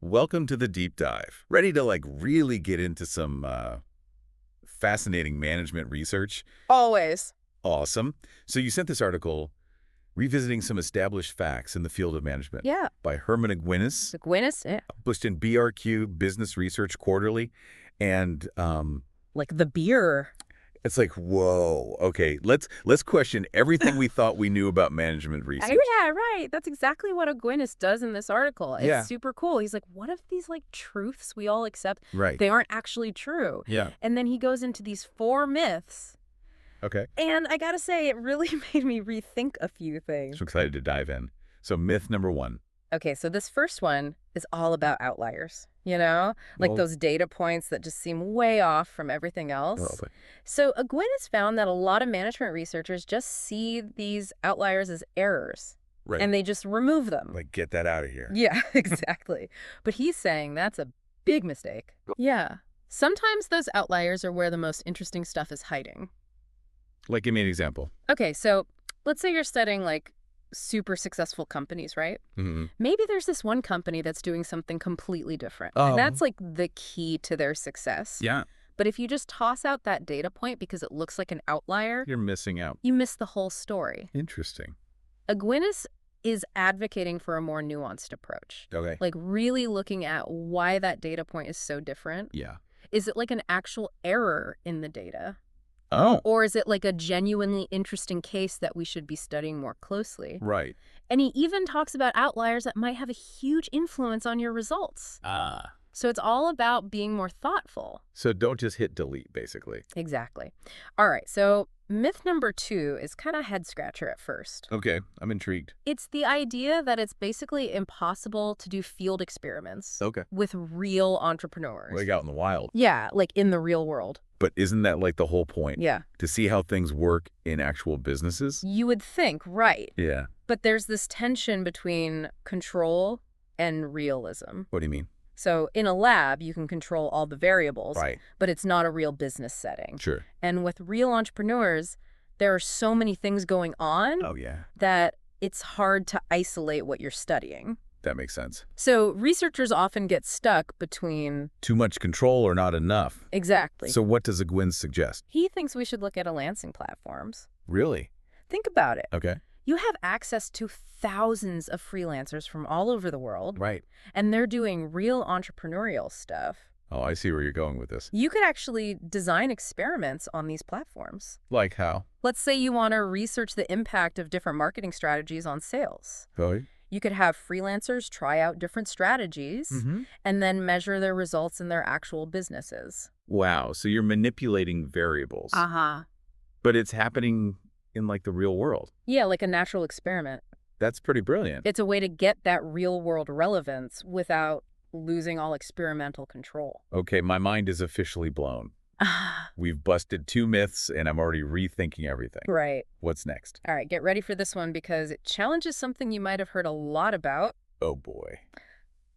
Welcome to the deep dive. Ready to really get into some fascinating management research? Always. Awesome. So you sent this article, Revisiting Some Established Facts in the Field of Management Yeah. by Herman Aguinis, The Guinness, yeah. published in BRQ, Business Research Quarterly. And Like the beer. it's like, whoa, okay, let's question everything we thought we knew about management research. Yeah, right. That's exactly what a Guinness does in this article. Yeah. It's super cool. He's like, what if these truths we all accept, Right. they aren't actually true? Yeah. And then he goes into these 4 myths. Okay. And I gotta say, it really made me rethink a few things. So excited to dive in. So myth number 1. Okay, so this first one is all about outliers, like Well- those data points that just seem way off from everything else. Oh, boy. So Aguinis found that a lot of management researchers just see these outliers as errors, Right. and they just remove them. Like, get that out of here. Yeah, exactly. But he's saying that's a big mistake. Yeah. Sometimes those outliers are where the most interesting stuff is hiding. Like, give me an example. Okay, so let's say you're studying super successful companies, right? Mm-hmm. Maybe there's this one company that's doing something completely different. Oh. And that's the key to their success. Yeah. But if you just toss out that data point because it looks like an outlier, You're missing out. you miss the whole story. Interesting. Aguinis is advocating for a more nuanced approach. Okay. Really looking at why that data point is so different. Yeah. Is it an actual error in the data? Oh. Or is it a genuinely interesting case that we should be studying more closely? Right. And he even talks about outliers that might have a huge influence on your results. Ah. So it's all about being more thoughtful. So don't just hit delete, basically. Exactly. All right, so myth number 2 is kind of head-scratcher at first. Okay. I'm intrigued. It's the idea that it's basically impossible to do field experiments Okay. with real entrepreneurs. Like out in the wild. Yeah, in the real world. But isn't that the whole point? Yeah. To see how things work in actual businesses? You would think, right. Yeah. But there's this tension between control and realism. What do you mean? So in a lab, you can control all the variables, Right. but it's not a real business setting. Sure. And with real entrepreneurs, there are so many things going on Oh, yeah. that it's hard to isolate what you're studying. That makes sense. So researchers often get stuck between... Too much control or not enough. Exactly. So what does Aguinis suggest? He thinks we should look at eLancing platforms. Really? Think about it. Okay. You have access to thousands of freelancers from all over the world, Right. and they're doing real entrepreneurial stuff. Oh, I see where you're going with this. You could actually design experiments on these platforms. Like how? Let's say you want to research the impact of different marketing strategies on sales. Oh, You could have freelancers try out different strategies and then measure their results in their actual businesses. wow. So you're manipulating variables. Uh-huh. But it's happening in the real world. Yeah, like a natural experiment. That's pretty brilliant. It's a way to get that real-world relevance without losing all experimental control. Okay, my mind is officially blown. We've busted 2 myths, and I'm already rethinking everything. Right. What's next? All right, get ready for this one because it challenges something you might have heard a lot about. Oh, boy.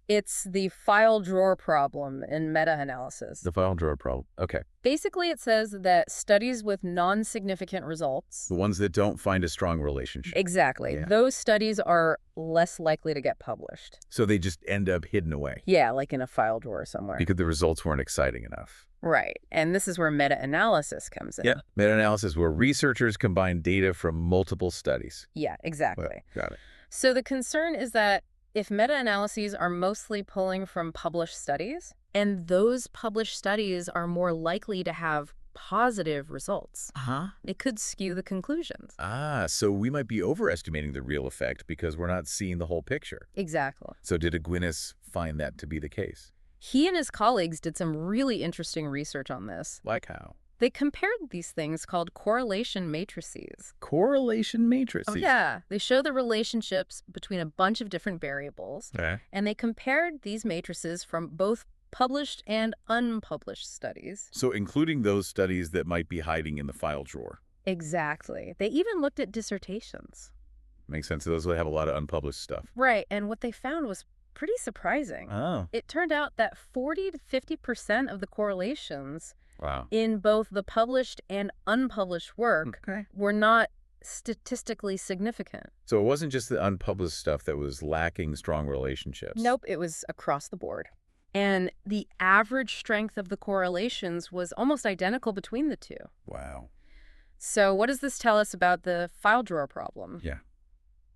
It's the file drawer problem in meta-analysis. The file drawer problem. Okay. Basically, it says that studies with non-significant results... The ones that don't find a strong relationship. Exactly. Yeah. Those studies are less likely to get published. So they just end up hidden away. Yeah, like in a file drawer somewhere. Because the results weren't exciting enough. Right. And this is where meta-analysis comes in. Yeah. Meta-analysis where researchers combine data from multiple studies. Yeah, exactly. Well, got it. So the concern is that if meta-analyses are mostly pulling from published studies, and those published studies are more likely to have positive results, it could skew the conclusions. Ah, so we might be overestimating the real effect because we're not seeing the whole picture. Exactly. So did Aguinis find that to be the case? He and his colleagues did some really interesting research on this. Like how? They compared these things called correlation matrices. Correlation matrices. Oh, yeah. They show the relationships between a bunch of different variables, Okay. and they compared these matrices from both published and unpublished studies. So including those studies that might be hiding in the file drawer. Exactly. They even looked at dissertations. Makes sense. Those will have a lot of unpublished stuff. Right, and what they found was pretty surprising. Oh. It turned out that 40 to 50% of the correlations Wow. in both the published and unpublished work Okay. were not statistically significant. So it wasn't just the unpublished stuff that was lacking strong relationships. Nope, it was across the board. And the average strength of the correlations was almost identical between the two. Wow. So what does this tell us about the file drawer problem? Yeah.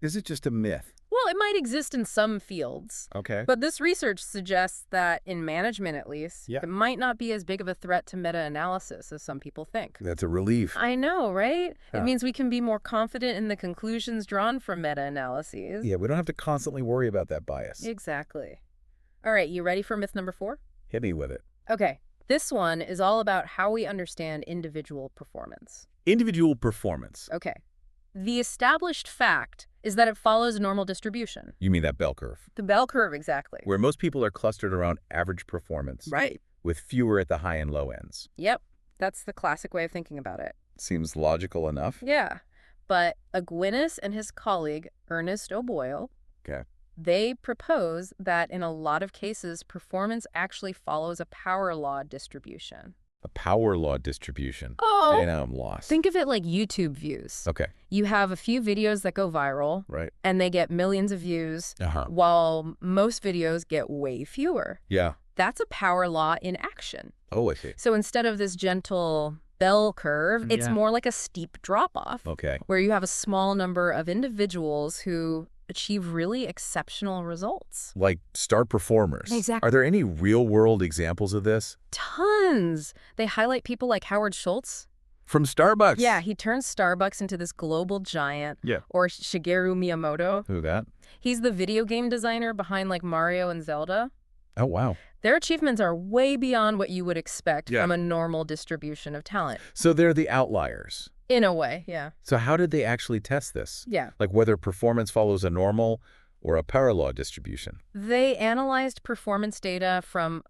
Is it just a myth? Well, it might exist in some fields. Okay. But this research suggests that, in management at least, Yeah. it might not be as big of a threat to meta-analysis as some people think. That's a relief. I know, right? Yeah. It means we can be more confident in the conclusions drawn from meta-analyses. Yeah, we don't have to constantly worry about that bias. Exactly. All right, you ready for myth number 4? Hit me with it. Okay, this one is all about how we understand individual performance. Individual performance. Okay. The established fact is that it follows a normal distribution. You mean that bell curve? The bell curve, exactly. Where most people are clustered around average performance. Right. With fewer at the high and low ends. Yep, that's the classic way of thinking about it. Seems logical enough. Yeah, but Aguinis and his colleague, Ernest O'Boyle, Okay. they propose that in a lot of cases, performance actually follows a power law distribution. A power law distribution. Oh! And now I'm lost. Think of it like YouTube views. Okay. You have a few videos that go viral, Right. and they get millions of views, Uh-huh. while most videos get way fewer. Yeah. That's a power law in action. Oh, I see. So instead of this gentle bell curve, it's Yeah. more like a steep drop-off, Okay. where you have a small number of individuals who achieve really exceptional results. Like star performers. Exactly. Are there any real-world examples of this? Tons! They highlight people like Howard Schultz. From Starbucks? Yeah, he turns Starbucks into this global giant. Yeah. Or Shigeru Miyamoto. Who that? He's the video game designer behind like Mario and Zelda. Oh, wow. Their achievements are way beyond what you would expect Yeah. from a normal distribution of talent. So they're the outliers. In a way, yeah. So how did they actually test this? Yeah. Like whether performance follows a normal or a power law distribution? They analyzed performance data from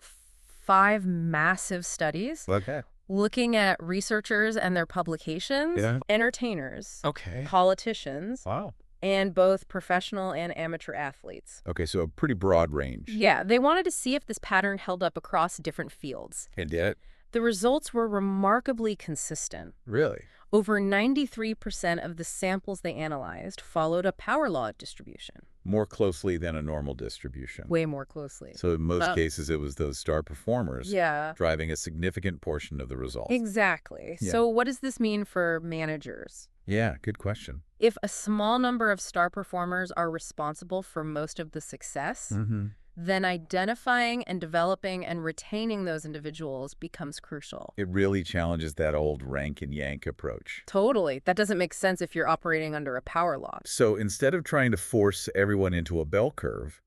5 massive studies, Okay. looking at researchers and their publications, Yeah. entertainers, Okay. politicians, Wow. and both professional and amateur athletes. Okay, so a pretty broad range. Yeah, they wanted to see if this pattern held up across different fields. And did it? The results were remarkably consistent. Really? Over 93% of the samples they analyzed followed a power law distribution. More closely than a normal distribution. Way more closely. So in most cases, it was those star performers Yeah. driving a significant portion of the results. Exactly. Yeah. So what does this mean for managers? Yeah, good question. If a small number of star performers are responsible for most of the success, Mm-hmm. then identifying and developing and retaining those individuals becomes crucial. It really challenges that old rank and yank approach. Totally. That doesn't make sense if you're operating under a power law. So instead of trying to force everyone into a bell curve,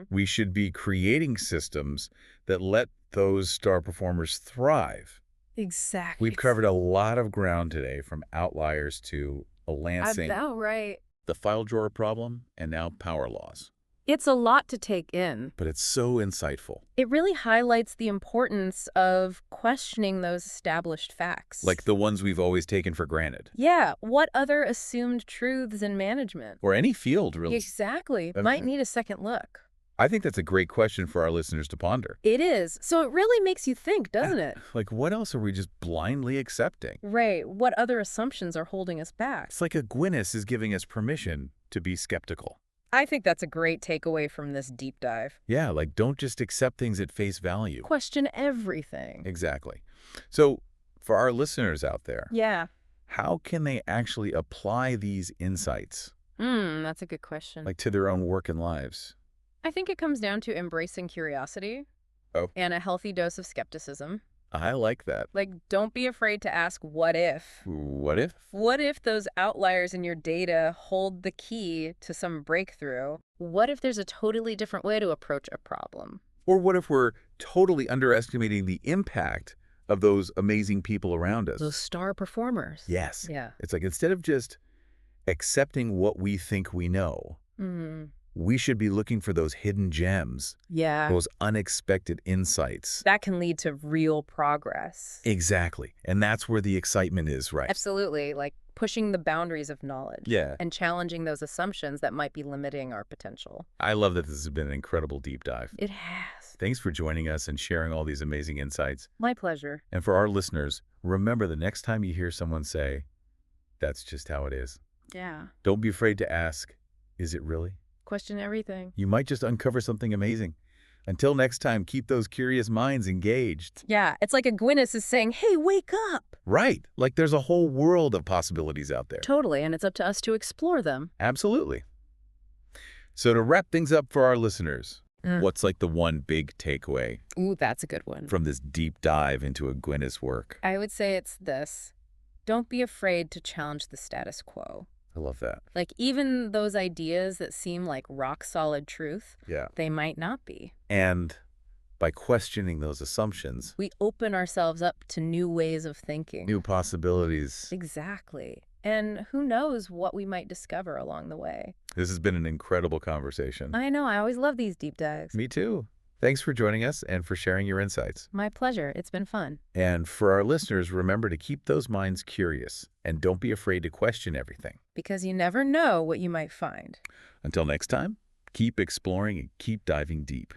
we should be creating systems that let those star performers thrive. Exactly. We've covered a lot of ground today, from outliers to eLancing, About right. the file drawer problem, and now power laws. It's a lot to take in. But it's so insightful. It really highlights the importance of questioning those established facts. Like the ones we've always taken for granted. Yeah, what other assumed truths in management? Or any field, really. Exactly. Okay. Might need a second look. I think that's a great question for our listeners to ponder. It is. So it really makes you think, doesn't it? Like, what else are we just blindly accepting? Right. What other assumptions are holding us back? It's like Aquinas is giving us permission to be skeptical. I think that's a great takeaway from this deep dive. Yeah, like don't just accept things at face value. Question everything. Exactly. So for our listeners out there, Yeah. how can they actually apply these insights That's a good question. like to their own work and lives? I think it comes down to embracing curiosity and a healthy dose of skepticism. I like that. Like, don't be afraid to ask, what if? What if? What if those outliers in your data hold the key to some breakthrough? What if there's a totally different way to approach a problem? Or what if we're totally underestimating the impact of those amazing people around us? Those star performers. Yes. Yeah. It's like instead of just accepting what we think we know, we should be looking for those hidden gems, Yeah. those unexpected insights. That can lead to real progress. Exactly. And that's where the excitement is, right? Absolutely. Like pushing the boundaries of knowledge. Yeah. And challenging those assumptions that might be limiting our potential. I love that this has been an incredible deep dive. It has. Thanks for joining us and sharing all these amazing insights. My pleasure. And for our listeners, remember the next time you hear someone say, That's just how it is. Yeah. Don't be afraid to ask, is it really? Question everything. You might just uncover something amazing. Until next time, keep those curious minds engaged. Yeah, it's like a Gwyneth is saying, hey, wake up. Right. Like there's a whole world of possibilities out there. Totally, and it's up to us to explore them. Absolutely. So to wrap things up for our listeners, what's like the one big takeaway Ooh, that's a good one. from this deep dive into a Gwyneth's work? I would say it's this. Don't be afraid to challenge the status quo. I love that. Like, even those ideas that seem like rock-solid truth, Yeah. they might not be. And by questioning those assumptions, We open ourselves up to new ways of thinking. new possibilities. Exactly. And who knows what we might discover along the way. This has been an incredible conversation. I know, I always love these deep dives. Me too. Thanks for joining us and for sharing your insights. My pleasure. It's been fun. And for our listeners, remember to keep those minds curious and don't be afraid to question everything. Because you never know what you might find. Until next time, keep exploring and keep diving deep.